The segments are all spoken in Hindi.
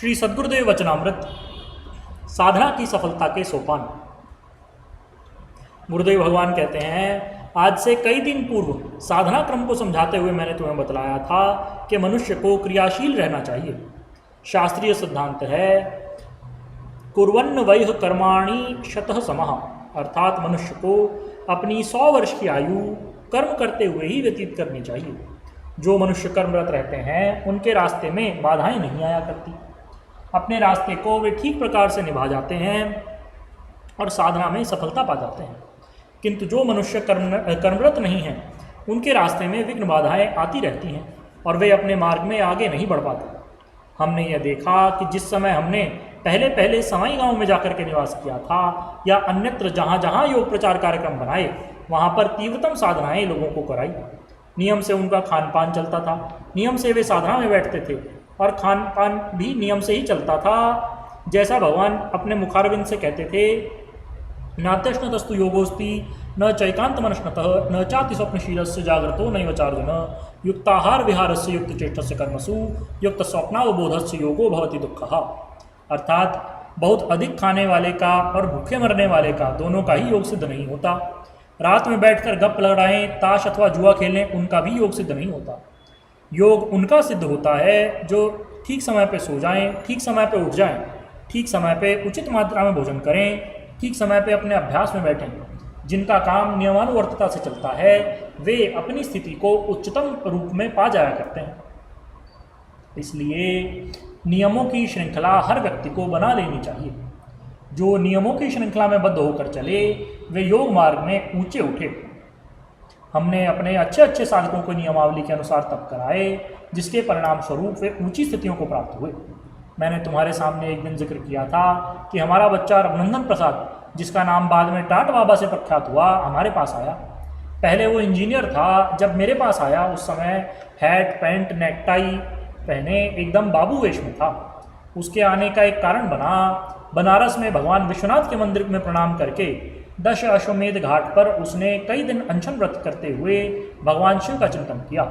श्री सद्गुरुदेव वचनामृत साधना की सफलता के सोपान। गुरुदेव भगवान कहते हैं, आज से कई दिन पूर्व साधना क्रम को समझाते हुए मैंने तुम्हें बतलाया था कि मनुष्य को क्रियाशील रहना चाहिए। शास्त्रीय सिद्धांत है कुर्वन्न वैह कर्माणि शतः समः, अर्थात मनुष्य को अपनी 100 वर्ष की आयु कर्म करते हुए ही व्यतीत करनी चाहिए। जो मनुष्य कर्मरत रहते हैं उनके रास्ते में बाधाएं नहीं आया करती। अपने रास्ते को वे ठीक प्रकार से निभा जाते हैं और साधना में सफलता पा जाते हैं। किंतु जो मनुष्य कर्मरत नहीं हैं उनके रास्ते में विघ्न बाधाएं आती रहती हैं और वे अपने मार्ग में आगे नहीं बढ़ पाते। हमने यह देखा कि जिस समय हमने पहले सवाई गांव में जाकर के निवास किया था या अन्यत्र जहाँ जहाँ योग प्रचार कार्यक्रम बनाए वहाँ पर तीव्रतम साधनाएं लोगों को कराई। नियम से उनका खान पान चलता था, नियम से वे साधना में बैठते थे और खान पान भी नियम से ही चलता था। जैसा भगवान अपने मुखारविंद से कहते थे, नात्यश्नतस्तु योगोस्ति न चैकांत मनश्नतः न चाति स्वप्नशीलस्य जागृतो नैवचार्जुन युक्ताहार विहारस्य युक्त चेष्टस्य कर्मसु युक्त स्वप्नावबोधस्य योगो भवति दुःखः। अर्थात बहुत अधिक खाने वाले का और भूखे मरने वाले का दोनों का ही योग सिद्ध नहीं होता। रात में बैठकर गप लड़ाएं, ताश अथवा जुआ खेलें, उनका भी योग सिद्ध नहीं होता। योग उनका सिद्ध होता है जो ठीक समय पे सो जाएं, ठीक समय पे उठ जाएं, ठीक समय पे उचित मात्रा में भोजन करें, ठीक समय पे अपने अभ्यास में बैठें। जिनका काम नियमानुवर्तता से चलता है वे अपनी स्थिति को उच्चतम रूप में पा जाया करते हैं। इसलिए नियमों की श्रृंखला हर व्यक्ति को बना लेनी चाहिए। जो नियमों की श्रृंखला में बद्ध होकर चले वे योग मार्ग में ऊंचे उठे। हमने अपने अच्छे अच्छे साधकों को नियमावली के अनुसार तप कराए जिसके परिणाम स्वरूप वे ऊंची स्थितियों को प्राप्त हुए। मैंने तुम्हारे सामने एक दिन जिक्र किया था कि हमारा बच्चा रघुनंदन प्रसाद, जिसका नाम बाद में टाट बाबा से प्रख्यात हुआ, हमारे पास आया। पहले वो इंजीनियर था, जब मेरे पास आया उस समय हैट पैंट नेकटाई पहने एकदम बाबू वेश में था। उसके आने का एक कारण बना, बनारस में भगवान विश्वनाथ के मंदिर में प्रणाम करके 10 अश्वमेध घाट पर उसने कई दिन अनशन व्रत करते हुए भगवान शिव का चिंतन किया।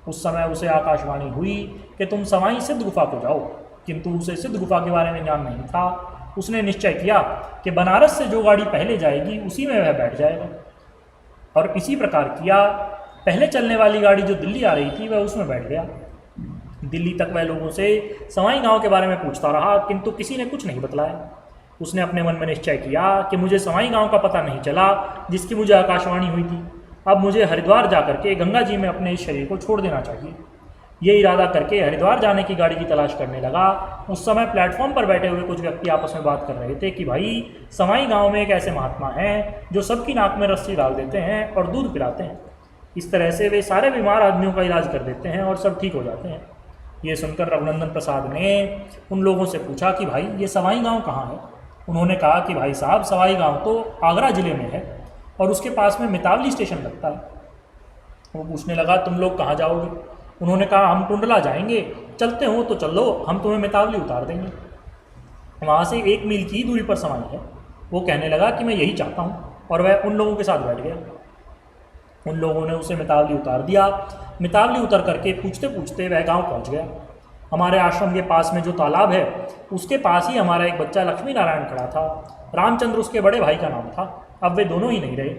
उस समय उसे आकाशवाणी हुई कि तुम सवाई सिद्ध गुफा को जाओ, किंतु उसे सिद्ध गुफा के बारे में ज्ञान नहीं था। उसने निश्चय किया कि बनारस से जो गाड़ी पहले जाएगी उसी में वह बैठ जाएगा और इसी प्रकार किया। पहले चलने वाली गाड़ी जो दिल्ली आ रही थी वह उसमें बैठ गया। दिल्ली तक वह लोगों से सवाई गांव के बारे में पूछता रहा, किंतु किसी ने कुछ नहीं बतलाया। उसने अपने मन में निश्चय किया कि मुझे सवाई गांव का पता नहीं चला जिसकी मुझे आकाशवाणी हुई थी। अब मुझे हरिद्वार जाकर के गंगा जी में अपने इस शरीर को छोड़ देना चाहिए। ये इरादा करके हरिद्वार जाने की गाड़ी की तलाश करने लगा। उस समय प्लेटफॉर्म पर बैठे हुए कुछ व्यक्ति आपस में बात कर रहे थे कि भाई सवाई गांव में एक ऐसे महात्मा हैं जो सबकी नाक में रस्सी डाल देते हैं और दूध पिलाते हैं। इस तरह से वे सारे बीमार आदमियों का इलाज कर देते हैं और सब ठीक हो जाते हैं। ये सुनकर रघुनंदन प्रसाद ने उन लोगों से पूछा कि भाई ये सवाई गांव कहाँ है। उन्होंने कहा कि भाई साहब सवाई गांव तो आगरा ज़िले में है और उसके पास में मितावली स्टेशन लगता है। वो पूछने लगा तुम लोग कहाँ जाओगे। उन्होंने कहा हम टुंडला जाएंगे, चलते हो तो चलो, हम तुम्हें मितावली उतार देंगे। वहाँ से 1 मील की दूरी पर सवाई है। वो कहने लगा कि मैं यही चाहता हूँ और वह उन लोगों के साथ बैठ गया। उन लोगों ने उसे मितावली उतार दिया। मितावली उतर करके पूछते पूछते वह गांव पहुंच गया। हमारे आश्रम के पास में जो तालाब है उसके पास ही हमारा एक बच्चा लक्ष्मी नारायण खड़ा था। रामचंद्र उसके बड़े भाई का नाम था। अब वे दोनों ही नहीं रहे।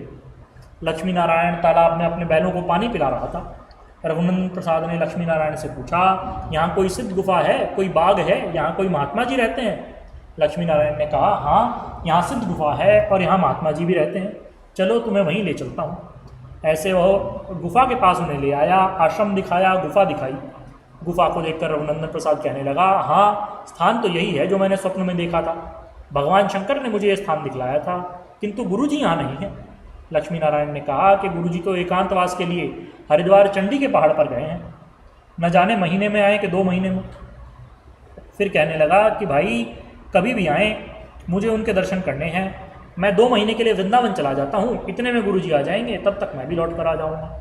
लक्ष्मी नारायण तालाब में अपने बैलों को पानी पिला रहा था। रघुनंदन प्रसाद ने लक्ष्मी नारायण से पूछा, यहाँ कोई सिद्ध गुफा है, कोई बाग है, यहाँ कोई महात्मा जी रहते हैं? लक्ष्मी नारायण ने कहा हाँ, यहाँ सिद्ध गुफा है और यहाँ महात्मा जी भी रहते हैं, चलो तुम्हें वहीं ले चलता हूँ। ऐसे वह गुफा के पास उन्हें ले आया, आश्रम दिखाया, गुफा दिखाई। गुफा को देखकर रघुनंदन प्रसाद कहने लगा हाँ, स्थान तो यही है जो मैंने स्वप्न में देखा था। भगवान शंकर ने मुझे ये स्थान दिखलाया था, किंतु गुरुजी यहाँ नहीं है। लक्ष्मी नारायण ने कहा कि गुरुजी तो एकांतवास के लिए हरिद्वार चंडी के पहाड़ पर गए हैं, न जाने महीने में आए कि 2 महीने में। फिर कहने लगा कि भाई कभी भी आएँ, मुझे उनके दर्शन करने हैं। मैं 2 महीने के लिए वृंदावन चला जाता हूँ, इतने में गुरुजी आ जाएंगे, तब तक मैं भी लौट कर आ जाऊँगा।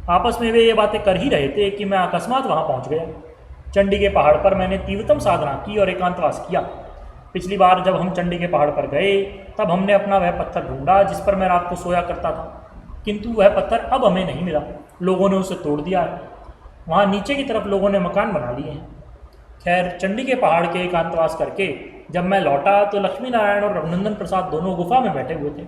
आपस में वे ये बातें कर ही रहे थे कि मैं अकस्मात वहाँ पहुँच गया। चंडी के पहाड़ पर मैंने तीव्रतम साधना की और एकांतवास किया। पिछली बार जब हम चंडी के पहाड़ पर गए तब हमने अपना वह पत्थर ढूंढा जिस पर मैं रात को सोया करता था, किंतु वह पत्थर अब हमें नहीं मिला। लोगों ने उसे तोड़ दिया है। वहाँ नीचे की तरफ लोगों ने मकान बना लिए हैं। खैर चंडी के पहाड़ के एकांतवास करके जब मैं लौटा तो लक्ष्मी नारायण और रघुनंदन प्रसाद दोनों गुफा में बैठे हुए थे।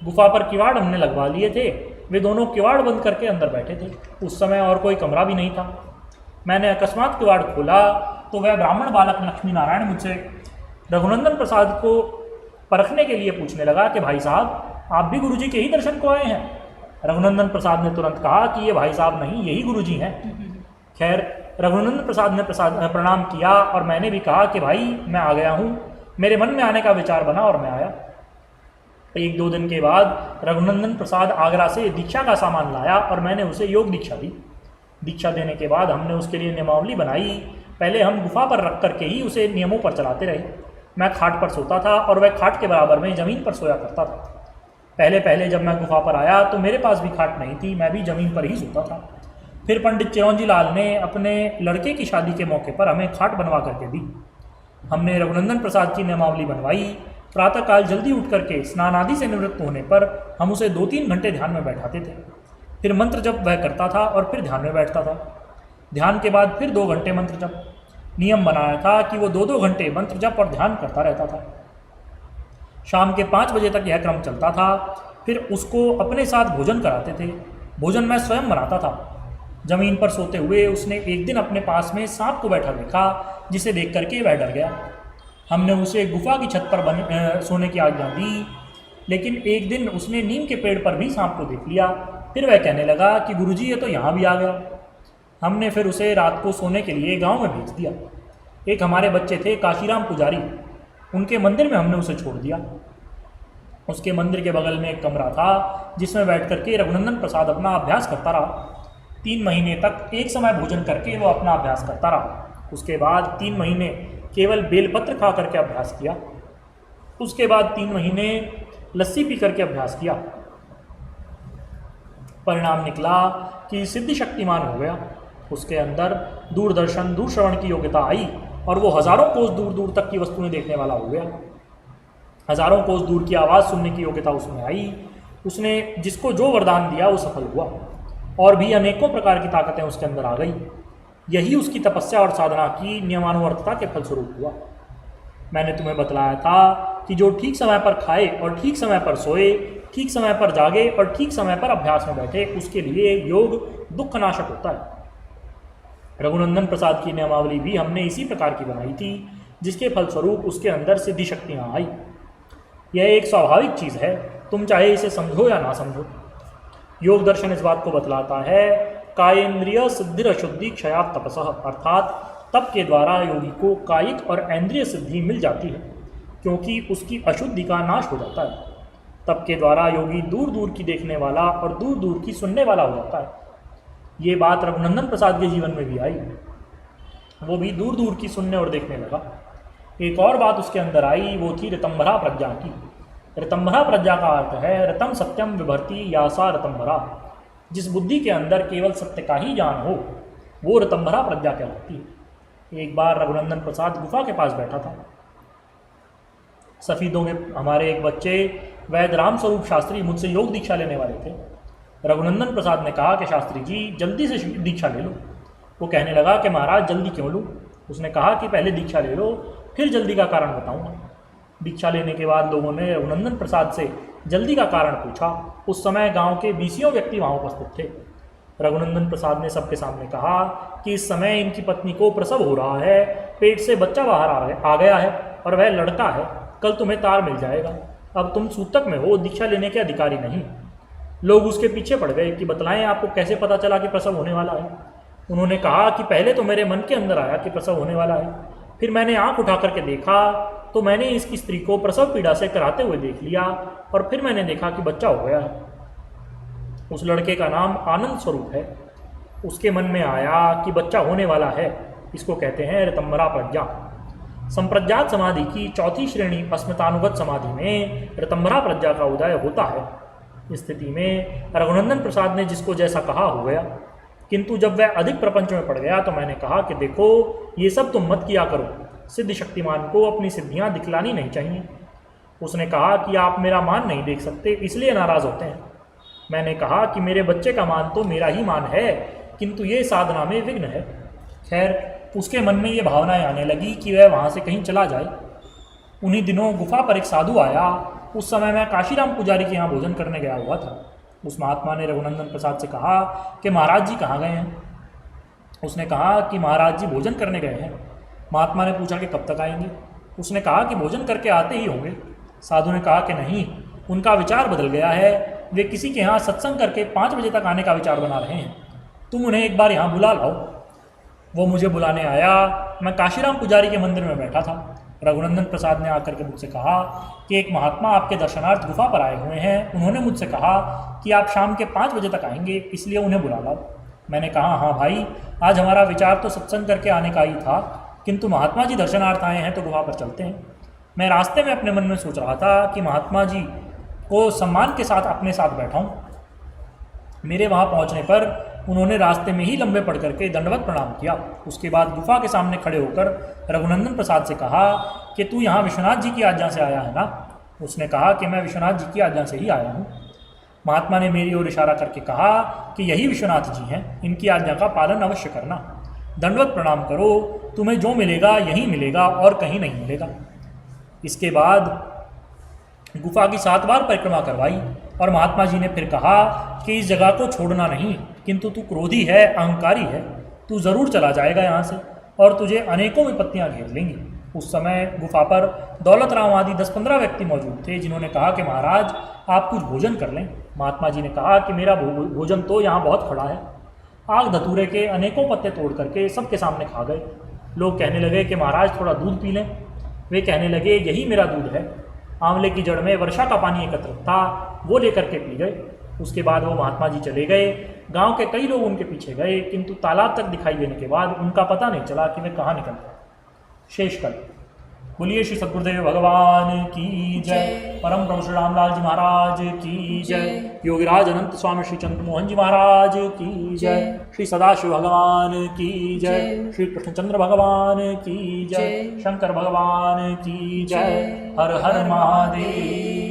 गुफा पर किवाड़ हमने लगवा लिए थे। वे दोनों किवाड़ बंद करके अंदर बैठे थे। उस समय और कोई कमरा भी नहीं था। मैंने अकस्मात किवाड़ खोला तो वह ब्राह्मण बालक लक्ष्मी नारायण मुझसे रघुनंदन प्रसाद को परखने के लिए पूछने लगा कि भाई साहब आप भी गुरुजी के ही दर्शन को आए हैं। रघुनंदन प्रसाद ने तुरंत कहा कि ये भाई साहब नहीं, यही गुरुजी हैं। खैर रघुनंदन प्रसाद ने प्रणाम किया और मैंने भी कहा कि भाई मैं आ गया हूँ। मेरे मन में आने का विचार बना और मैं आया। 1-2 दिन के बाद रघुनंदन प्रसाद आगरा से दीक्षा का सामान लाया और मैंने उसे योग दीक्षा दी। दीक्षा देने के बाद हमने उसके लिए नियमावली बनाई। पहले हम गुफा पर रख करके ही उसे नियमों पर चलाते रहे। मैं खाट पर सोता था और वह खाट के बराबर में ज़मीन पर सोया करता था। पहले पहले जब मैं गुफा पर आया तो मेरे पास भी खाट नहीं थी, मैं भी ज़मीन पर ही सोता था। फिर पंडित चिरौंजी लाल ने अपने लड़के की शादी के मौके पर हमें खाट बनवा करके दी। हमने रघुनंदन प्रसाद की नियमावली बनवाई। प्रातःकाल जल्दी उठ करके स्नान आदि से निवृत्त होने पर हम उसे 2-3 घंटे ध्यान में बैठाते थे। फिर मंत्र जप वह करता था और फिर ध्यान में बैठता था। ध्यान के बाद फिर 2 घंटे मंत्र जप। नियम बनाया था कि वो 2-2 घंटे मंत्र जप और ध्यान करता रहता था। शाम के 5 बजे तक यह क्रम चलता था। फिर उसको अपने साथ भोजन कराते थे। भोजन मैं स्वयं बनाता था। जमीन पर सोते हुए उसने एक दिन अपने पास में सांप को बैठा देखा, जिसे देख करके वह डर गया। हमने उसे गुफा की छत पर सोने की आज्ञा दी, लेकिन एक दिन उसने नीम के पेड़ पर भी सांप को देख लिया। फिर वह कहने लगा कि गुरुजी ये तो यहाँ भी आ गया। हमने फिर उसे रात को सोने के लिए गांव में भेज दिया। एक हमारे बच्चे थे काशीराम पुजारी, उनके मंदिर में हमने उसे छोड़ दिया। उसके मंदिर के बगल में एक कमरा था जिसमें बैठ करके रघुनंदन प्रसाद अपना अभ्यास करता रहा। 3 महीने तक एक समय भोजन करके वो अपना अभ्यास करता रहा। उसके बाद 3 महीने केवल बेलपत्र खा करके अभ्यास किया। उसके बाद 3 महीने लस्सी पी करके अभ्यास किया। परिणाम निकला कि सिद्धि शक्तिमान हो गया। उसके अंदर दूरदर्शन दूरश्रवण की योग्यता आई और वो हज़ारों कोस दूर दूर तक की वस्तुएं देखने वाला हो गया। हज़ारों कोस दूर की आवाज़ सुनने की योग्यता उसमें आई। उसने जिसको जो वरदान दिया वो सफल हुआ और भी अनेकों प्रकार की ताकतें उसके अंदर आ गई। यही उसकी तपस्या और साधना की नियमानुवर्तता के फलस्वरूप हुआ। मैंने तुम्हें बतलाया था कि जो ठीक समय पर खाए और ठीक समय पर सोए, ठीक समय पर जागे और ठीक समय पर अभ्यास में बैठे, उसके लिए योग दुखनाशक होता है। रघुनंदन प्रसाद की नियमावली भी हमने इसी प्रकार की बनाई थी, जिसके फलस्वरूप उसके अंदर सिद्धि शक्तियाँ आई। यह एक स्वाभाविक चीज़ है, तुम चाहे इसे समझो या ना समझो। योग दर्शन इस बात को बतलाता है, कायेंद्रिय सिद्धिर अशुद्धि क्षयात तपसः, अर्थात तप के द्वारा योगी को कायिक और इंद्रिय सिद्धि मिल जाती है, क्योंकि उसकी अशुद्धि का नाश हो जाता है। तप के द्वारा योगी दूर दूर की देखने वाला और दूर दूर की सुनने वाला हो जाता है। ये बात रघुनंदन प्रसाद के जीवन में भी आई। वो भी दूर दूर की सुनने और देखने लगा। एक और बात उसके अंदर आई, वो थी ऋतंभरा प्रज्ञा की। ऋतंभरा प्रज्ञा का अर्थ है ऋतम सत्यम विभर्ति यासा ऋतंभरा। जिस बुद्धि के अंदर केवल सत्य का ही ज्ञान हो, वो ऋतंभरा प्रज्ञा कहलाती है। एक बार रघुनंदन प्रसाद गुफा के पास बैठा था। सफीदों के हमारे एक बच्चे वैद्य राम स्वरूप शास्त्री मुझसे योग दीक्षा लेने वाले थे। रघुनंदन प्रसाद ने कहा कि शास्त्री जी जल्दी से दीक्षा ले लो। वो कहने लगा कि महाराज जल्दी क्यों लूँ। उसने कहा कि पहले दीक्षा ले लो, फिर जल्दी का कारण बताऊँगा। दीक्षा लेने के बाद लोगों ने रघुनंदन प्रसाद से जल्दी का कारण पूछा। उस समय गांव के 20 व्यक्ति वहाँ उपस्थित थे। रघुनंदन प्रसाद ने सबके सामने कहा कि इस समय इनकी पत्नी को प्रसव हो रहा है, पेट से बच्चा बाहर आ गया है और वह लड़का है। कल तुम्हें तार मिल जाएगा। अब तुम सूतक में हो, दीक्षा लेने के अधिकारी नहीं। लोग उसके पीछे पड़ गए कि बतलाएं आपको कैसे पता चला कि प्रसव होने वाला है। उन्होंने कहा कि पहले तो मेरे मन के अंदर आया कि प्रसव होने वाला है, फिर मैंने आंख उठा करके देखा तो मैंने इसकी स्त्री को प्रसव पीड़ा से कराते हुए देख लिया और फिर मैंने देखा कि बच्चा हो गया है। उस लड़के का नाम आनंद स्वरूप है। उसके मन में आया कि बच्चा होने वाला है। इसको कहते हैं ऋतंभरा प्रज्ञा। संप्रज्ञात समाधि की चौथी श्रेणी अस्मितानुगत समाधि में ऋतंभरा प्रज्ञा का उदय होता है। इस स्थिति में रघुनंदन प्रसाद ने जिसको जैसा कहा हो गया, किंतु जब वह अधिक प्रपंच में पड़ गया तो मैंने कहा कि देखो ये सब तुम मत किया करो, सिद्ध शक्तिमान को अपनी सिद्धियां दिखलानी नहीं चाहिए। उसने कहा कि आप मेरा मान नहीं देख सकते इसलिए नाराज़ होते हैं। मैंने कहा कि मेरे बच्चे का मान तो मेरा ही मान है, किंतु ये साधना में विघ्न है। खैर उसके मन में ये भावनाएं आने लगी कि वह वहाँ से कहीं चला जाए। उन्हीं दिनों गुफा पर एक साधु आया। उस समय मैं काशीराम पुजारी के यहाँ भोजन करने गया हुआ था। उस महात्मा ने रघुनंदन प्रसाद से कहा कि महाराज जी कहाँ गए हैं। उसने कहा कि महाराज जी भोजन करने गए हैं। महात्मा ने पूछा कि कब तक आएंगे। उसने कहा कि भोजन करके आते ही होंगे। साधु ने कहा कि नहीं, उनका विचार बदल गया है, वे किसी के यहाँ सत्संग करके 5 बजे तक आने का विचार बना रहे हैं। तुम उन्हें एक बार यहाँ बुला लाओ। वो मुझे बुलाने आया। मैं काशीराम पुजारी के मंदिर में बैठा था। रघुनंदन प्रसाद ने आकर के मुझसे कहा कि एक महात्मा आपके दर्शनार्थ गुफा पर आए हुए हैं। उन्होंने मुझसे कहा कि आप शाम के 5 बजे तक आएंगे, इसलिए उन्हें बुला लाओ। मैंने कहा हाँ भाई, आज हमारा विचार तो सत्संग करके आने का ही था, किंतु महात्मा जी दर्शनार्थ आए हैं तो गुफा पर चलते हैं। मैं रास्ते में अपने मन में सोच रहा था कि महात्मा जी को सम्मान के साथ अपने साथ बैठाऊं। मेरे वहाँ पहुँचने पर उन्होंने रास्ते में ही लंबे पड़ करके दंडवत प्रणाम किया। उसके बाद गुफा के सामने खड़े होकर रघुनंदन प्रसाद से कहा कि तू यहाँ विश्वनाथ जी की आज्ञा से आया है ना। उसने कहा कि मैं विश्वनाथ जी की आज्ञा से ही आया हूँ। महात्मा ने मेरी ओर इशारा करके कहा कि यही विश्वनाथ जी हैं, इनकी आज्ञा का पालन अवश्य करना। दंडवत प्रणाम करो, तुम्हें जो मिलेगा यहीं मिलेगा और कहीं नहीं मिलेगा। इसके बाद गुफा की 7 बार परिक्रमा करवाई और महात्मा जी ने फिर कहा कि इस जगह को छोड़ना नहीं, किंतु तू क्रोधी है, अहंकारी है, तू ज़रूर चला जाएगा यहाँ से और तुझे अनेकों विपत्तियाँ घेर लेंगी। उस समय गुफा पर दौलत राम आदि 10-15 व्यक्ति मौजूद थे, जिन्होंने कहा कि महाराज आप कुछ भोजन कर लें। महात्मा जी ने कहा कि मेरा भोजन तो यहाँ बहुत खड़ा है। आग धतूरे के अनेकों पत्ते तोड़ करके सबके सामने खा गए। लोग कहने लगे कि महाराज थोड़ा दूध पी लें। वे कहने लगे यही मेरा दूध है। आंवले की जड़ में वर्षा का पानी एकत्रित था, वो लेकर के पी गए। उसके बाद वो महात्मा जी चले गए। गांव के कई लोग उनके पीछे गए, किंतु तालाब तक दिखाई देने के बाद उनका पता नहीं चला कि वे कहाँ निकल गए। शेषकल। बोलिए श्री सद्गुरुदेव भगवान की जय। परम प्रभु श्री रामलाल जी महाराज की जय। योगीराज अनंत स्वामी श्री चंद्रमोहन जी महाराज की जय। श्री सदाशिव भगवान की जय। श्री कृष्णचंद्र भगवान की जय। शंकर भगवान की जय। हर हर महादेव।